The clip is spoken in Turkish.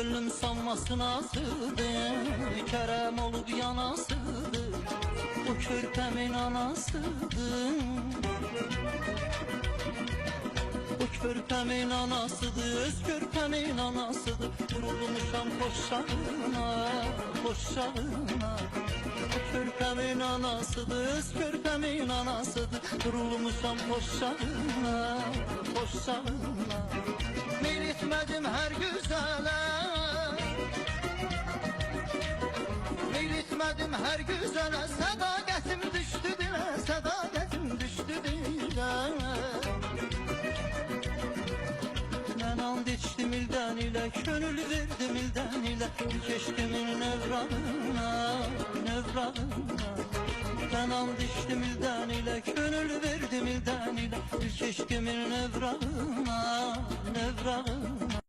Gönlüm sanmasın asıdır, Kerem olup yanasıdır, o körpemin anasıdır. O körpemin anasıdır, öz körpemin anasıdır. Vurulmuşam koşağına, koşağına. O körpemin anasıdır, öz körpemin anasıdır. Vurulmuşam koşağına, koşağına. Meyl etmedim her güzele, meyl etmedim her güzele. Sadakatim düştü dile, sadakatim düştü dile. Ben and içtim ilden ile, gönül verdim ilden ile. Keşkimin nevrağına, nevrağına. Ben and içtim ilden ile, gönül verdim ilden ile. Keşkimin nevrağına, nevrağına.